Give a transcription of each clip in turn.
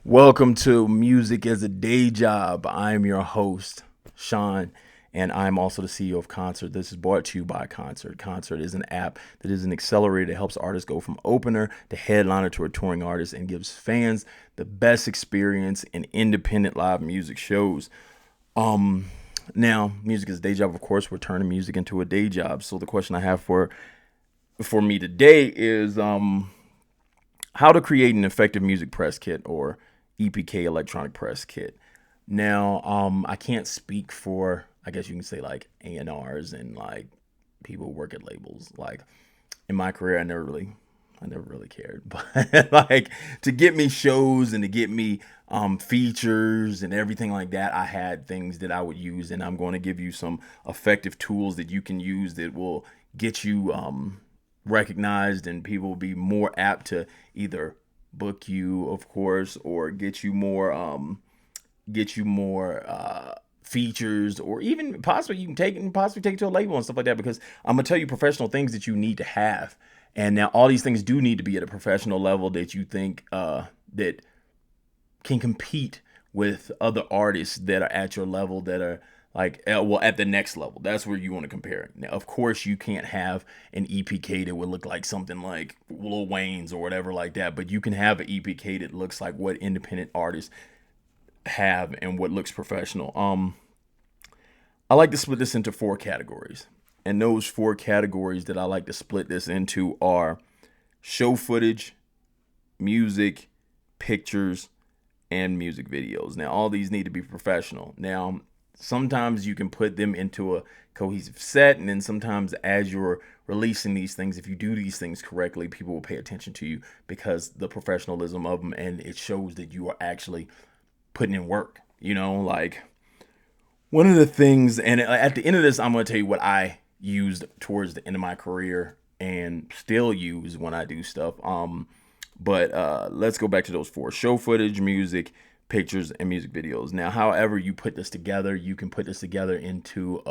Welcome to Music as a Day Job. I'm your host, Sean, and I'm also the CEO of Concert. This is brought to you by Concert. Concert is an app that is an accelerator that helps artists go from opener to headliner to a touring artist and gives fans the best experience in independent live music shows. Um, Now, music is a day job. Of course, we're turning music into a day job. So the question I have for me today is how to create an effective music press kit or EPK electronic press kit. Now, I can't speak for, I guess you can say, like A&Rs and like people who work at labels. Like in my career, I never really cared, but like to get me shows and to get me features and everything like that, I had things that I would use, and I'm going to give you some effective tools that you can use that will get you recognized, and people will be more apt to either book you, of course, or get you more features, or even possibly you can take it and possibly take it to a label and stuff like that. Because I'm gonna tell you professional things that you need to have, and now all these things do need to be at a professional level that you think that can compete with other artists that are at your level, that are like at the next level. That's where you want to compare it. Now, of course, you can't have an EPK that would look like something like Lil Wayne's or whatever like that, but you can have an EPK that looks like what independent artists have and what looks professional. I like to split this into four categories. And those four categories that I like to split this into are show footage, music, pictures, and music videos. Now, all these need to be professional. Now, sometimes you can put them into a cohesive set, and then sometimes as you're releasing these things, if you do these things correctly, people will pay attention to you because the professionalism of them, and it shows that you are actually putting in work. Like one of the things, and at the end of this, I'm going to tell you what I used towards the end of my career and still use when I do stuff. But let's go back to those four: show footage, music, pictures, and music videos. Now, however you put this together, you can put this together into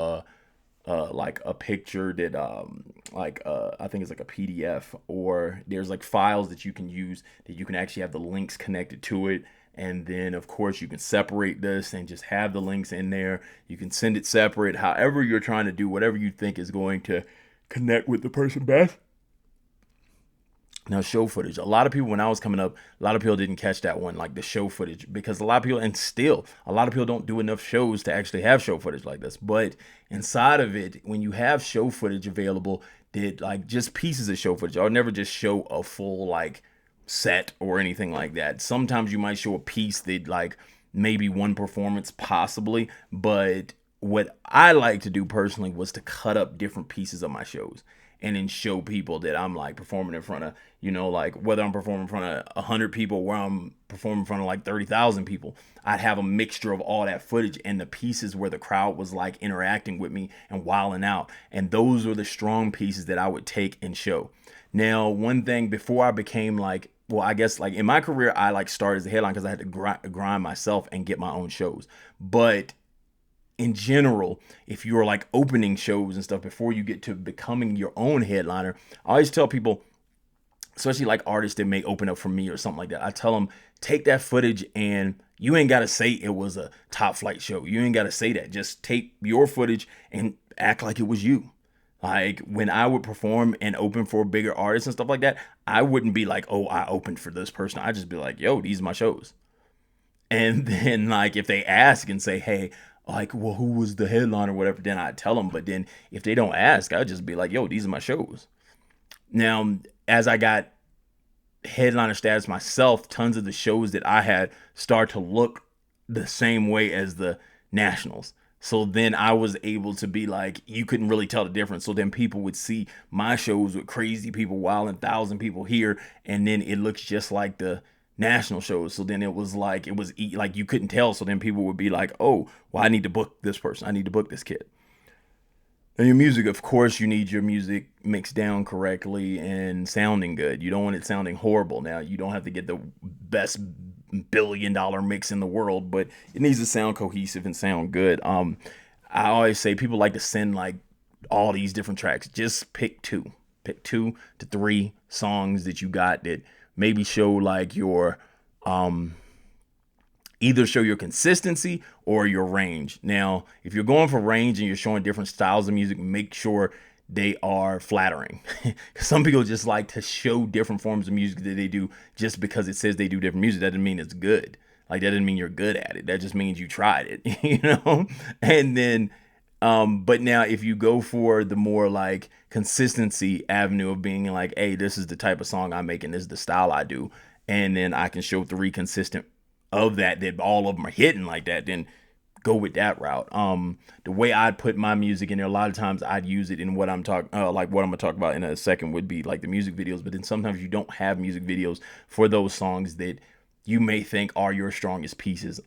like a picture that I think it's like a PDF, or there's like files that you can use that you can actually have the links connected to it. And then of course you can separate this and just have the links in there. You can send it separate, however you're trying to do, whatever you think is going to connect with the person best. Now, show footage. A lot of people, when I was coming up, a lot of people didn't catch that one, like the show footage, because a lot of people, and still, a lot of people don't do enough shows to actually have show footage like this. But inside of it, when you have show footage available, did like just pieces of show footage, I'll never just show a full like set or anything like that. Sometimes you might show a piece that like maybe one performance possibly, but what I like to do personally was to cut up different pieces of my shows and then show people that I'm like performing in front of, like whether I'm performing in front of 100 people, where I'm performing in front of like 30,000 people. I'd have a mixture of all that footage and the pieces where the crowd was like interacting with me and wilding out. And those were the strong pieces that I would take and show. Now, one thing before I became like, well, I guess like in my career, I like started as a headline because I had to grind myself and get my own shows. But in general, if you're like opening shows and stuff before you get to becoming your own headliner, I always tell people, especially like artists that may open up for me or something like that, I tell them, take that footage and you ain't got to say it was a top flight show. You ain't got to say that. Just take your footage and act like it was you. Like when I would perform and open for bigger artists and stuff like that, I wouldn't be like, oh, I opened for this person. I'd just be like, yo, these are my shows. And then like if they ask and say, hey, like, well, who was the headliner or whatever, then I'd tell them. But then if they don't ask, I'd just be like, yo, these are my shows. Now, as I got headliner status myself, tons of the shows that I had start to look the same way as the nationals. So then I was able to be like, you couldn't really tell the difference. So then people would see my shows with crazy people, wild and 1,000 people here, and then it looks just like the national shows. So then it was like like you couldn't tell. So then people would be like, oh, well, I need to book this person. I need to book this kid. And your music, of course, you need your music mixed down correctly and sounding good. You don't want it sounding horrible. Now, you don't have to get the best $1 billion mix in the world, but it needs to sound cohesive and sound good. I always say people like to send like all these different tracks. Just pick 2 to 3 songs that you got that maybe show like your Either show your consistency or your range. Now, if you're going for range and you're showing different styles of music, make sure they are flattering. Some people just like to show different forms of music that they do just because it says they do different music. That doesn't mean it's good. Like, that doesn't mean you're good at it. That just means you tried it, And then, but now if you go for the more like consistency avenue of being like, hey, this is the type of song I'm making, this is the style I do, and then I can show 3 consistent of that all of them are hitting like that, then go with that route. The way I'd put my music in there, a lot of times I'd use it in what I'm talking, like what I'm gonna talk about in a second would be like the music videos. But then sometimes you don't have music videos for those songs that you may think are your strongest pieces.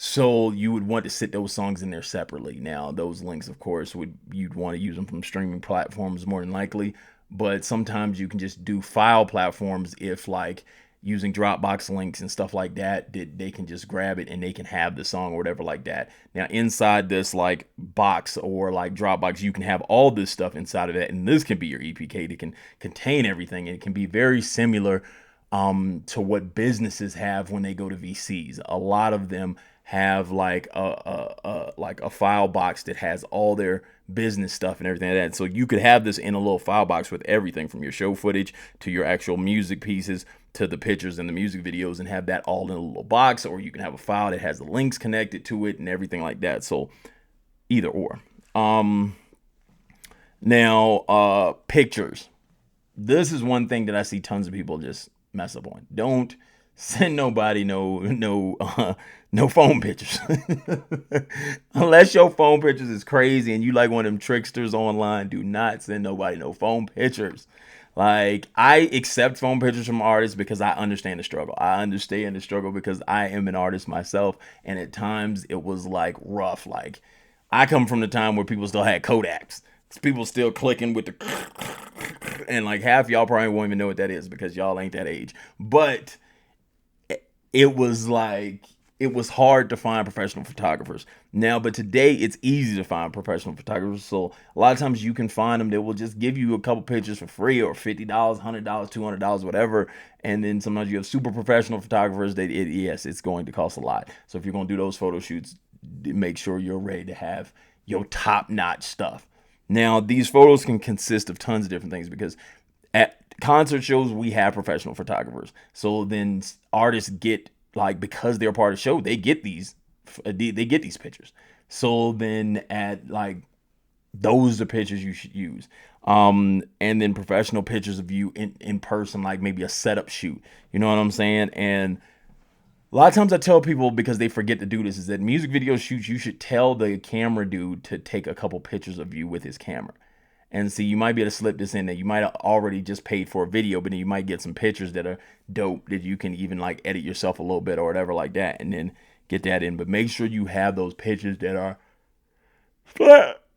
So you would want to sit those songs in there separately. Now, those links, of course, you'd want to use them from streaming platforms more than likely. But sometimes you can just do file platforms if like using Dropbox links and stuff like that, they can just grab it and they can have the song or whatever like that. Now, inside this like box or like Dropbox, you can have all this stuff inside of it. And this can be your EPK that can contain everything. And it can be very similar to what businesses have when they go to VCs. A lot of them have like a file box that has all their business stuff and everything like that. So you could have this in a little file box with everything from your show footage to your actual music pieces to the pictures and the music videos, and have that all in a little box. Or you can have a file that has the links connected to it and everything like that. So either or. Now, pictures. This is one thing that I see tons of people just mess up on. Don't send nobody no phone pictures. Unless your phone pictures is crazy and you like one of them tricksters online, do not send nobody no phone pictures. Like, I accept phone pictures from artists because I understand the struggle. I understand the struggle because I am an artist myself, and at times it was like rough. Like, I come from the time where people still had Kodaks. People still clicking with the and like half y'all probably won't even know what that is because y'all ain't that age. But it was hard to find professional photographers now, but today it's easy to find professional photographers. So a lot of times you can find them. They will just give you a couple pictures for free, or $50, $100, $200, whatever. And then sometimes you have super professional photographers that yes, it's going to cost a lot. So if you're going to do those photo shoots, make sure you're ready to have your top-notch stuff. Now, these photos can consist of tons of different things because at concert shows, we have professional photographers. So then artists get, like, because they're part of the show, they get these pictures. So then at like, those are pictures you should use. And then professional pictures of you in person, like maybe a setup shoot. You know what I'm saying? And a lot of times I tell people, because they forget to do this, is that music video shoots, you should tell the camera dude to take a couple pictures of you with his camera. And see, you might be able to slip this in there. You might have already just paid for a video, but then you might get some pictures that are dope that you can even like edit yourself a little bit or whatever like that, and then get that in. But make sure you have those pictures that are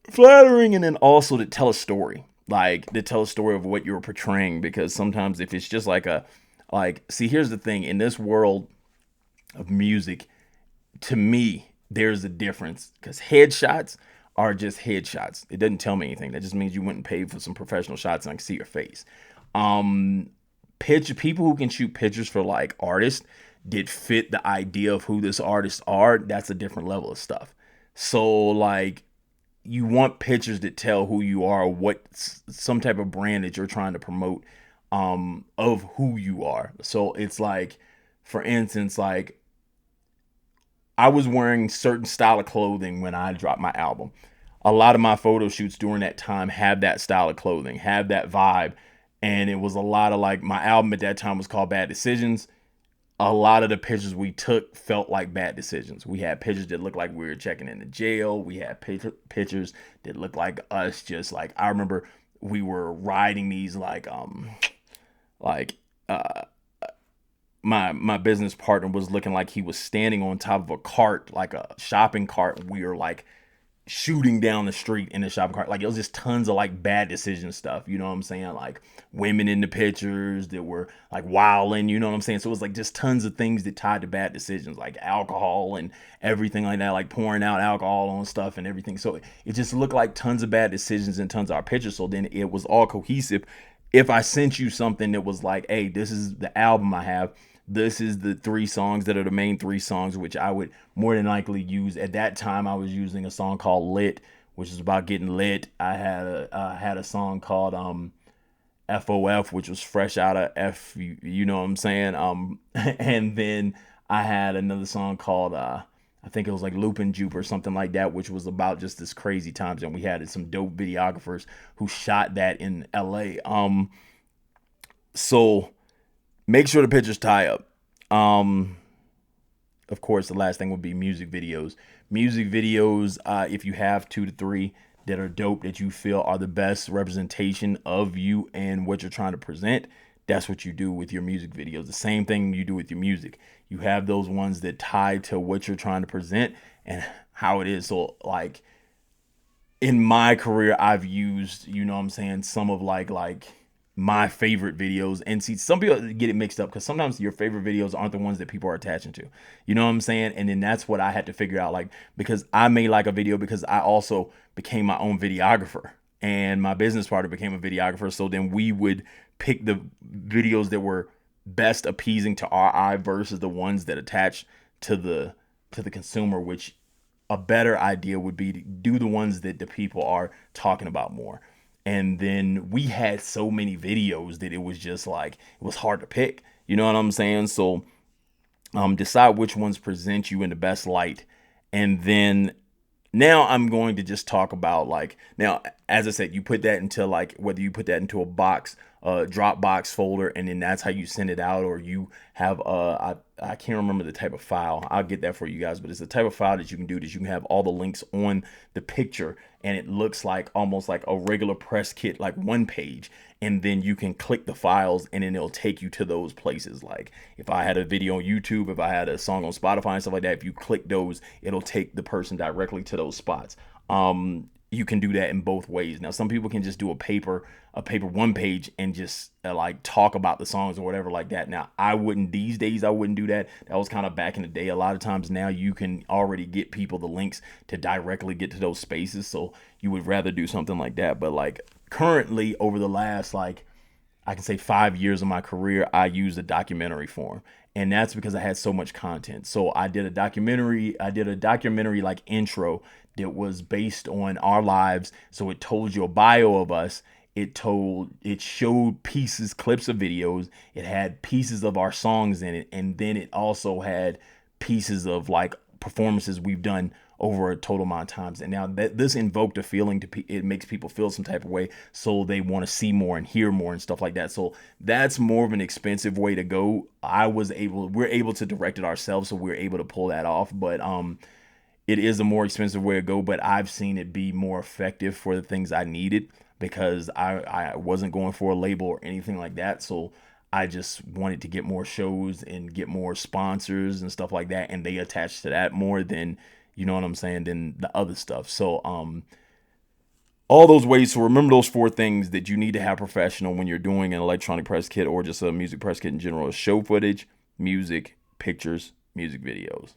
flattering, and then also to tell a story, like to tell a story of what you're portraying. Because sometimes if it's just like see, here's the thing, in this world of music, to me, there's a difference, because headshots are just headshots. It doesn't tell me anything. That just means you went and paid for some professional shots and I can see your face. People who can shoot pictures for like artists that fit the idea of who this artists are, that's a different level of stuff. So like, you want pictures that tell who you are, what some type of brand that you're trying to promote of who you are. So it's like, for instance, like, I was wearing certain style of clothing when I dropped my album. A lot of my photo shoots during that time have that style of clothing, have that vibe. And it was a lot of like, my album at that time was called Bad Decisions. A lot of the pictures we took felt like bad decisions. We had pictures that looked like we were checking into jail. We had pictures that looked like us just like, I remember we were riding these my business partner was looking like he was standing on top of a cart, like a shopping cart. We were like shooting down the street in the shopping cart. Like, it was just tons of like bad decision stuff. You know what I'm saying? Like women in the pictures that were like wilding, you know what I'm saying? So it was like just tons of things that tied to bad decisions, like alcohol and everything like that, like pouring out alcohol on stuff and everything. So it just looked like tons of bad decisions and tons of our pictures. So then it was all cohesive. If I sent you something that was like, hey, this is the album I have, this is the three songs that are the main three songs, which I would more than likely use. At that time, I was using a song called Lit, which is about getting lit. I had a song called FOF, which was fresh out of you know what I'm saying? And then I had another song called I think it was like Loop and Jupe or something like that, which was about just this crazy times. And we had some dope videographers who shot that in LA. So make sure the pictures tie up. Of course, the last thing would be music videos. Music videos, if you have 2 to 3 that are dope, that you feel are the best representation of you and what you're trying to present, that's what you do with your music videos. The same thing you do with your music. You have those ones that tie to what you're trying to present and how it is. So like in my career, I've used, you know what I'm saying, some of like my favorite videos. And see, some people get it mixed up because sometimes your favorite videos aren't the ones that people are attaching to. You know what I'm saying? And then that's what I had to figure out, like, because I made like a video because I also became my own videographer and my business partner became a videographer. So then we would pick the videos that were best appeasing to our eye versus the ones that attach to the consumer, which a better idea would be to do the ones that the people are talking about more. And then we had so many videos that it was just like it was hard to pick. You know what I'm saying? So decide which ones present you in the best light. And then now I'm going to just talk about like now, as I said, you put that into like whether you put that into a box, Dropbox folder, and then that's how you send it out, or you have I can't remember the type of file. I'll get that for you guys, but it's the type of file that you can do that you can have all the links on the picture, and it looks like almost like a regular press kit, like one page, and then you can click the files, and then it'll take you to those places. Like if I had a video on YouTube, if I had a song on Spotify and stuff like that, if you click those, it'll take the person directly to those spots. You can do that in both ways. Now, some people can just do a paper one page and just like talk about the songs or whatever like that. Now, I wouldn't these days. I wouldn't do that. That was kind of back in the day. A lot of times now you can already get people the links to directly get to those spaces. So you would rather do something like that. But like currently over the last like I can say 5 years of my career, I used a documentary form. And that's because I had so much content. So I did a documentary like intro that was based on our lives. So it told you a bio of us. It showed pieces, clips of videos. It had pieces of our songs in it. And then it also had pieces of like performances we've done over a total amount of times. And now that this invoked a feeling it makes people feel some type of way. So they want to see more and hear more and stuff like that. So that's more of an expensive way to go. We're able to direct it ourselves. So we're able to pull that off. But, it is a more expensive way to go, but I've seen it be more effective for the things I needed because I wasn't going for a label or anything like that. So I just wanted to get more shows and get more sponsors and stuff like that. And they attached to that more than, you know what I'm saying, than the other stuff. So, all those ways. So remember those 4 things that you need to have professional when you're doing an electronic press kit or just a music press kit in general: show footage, music, pictures, music videos.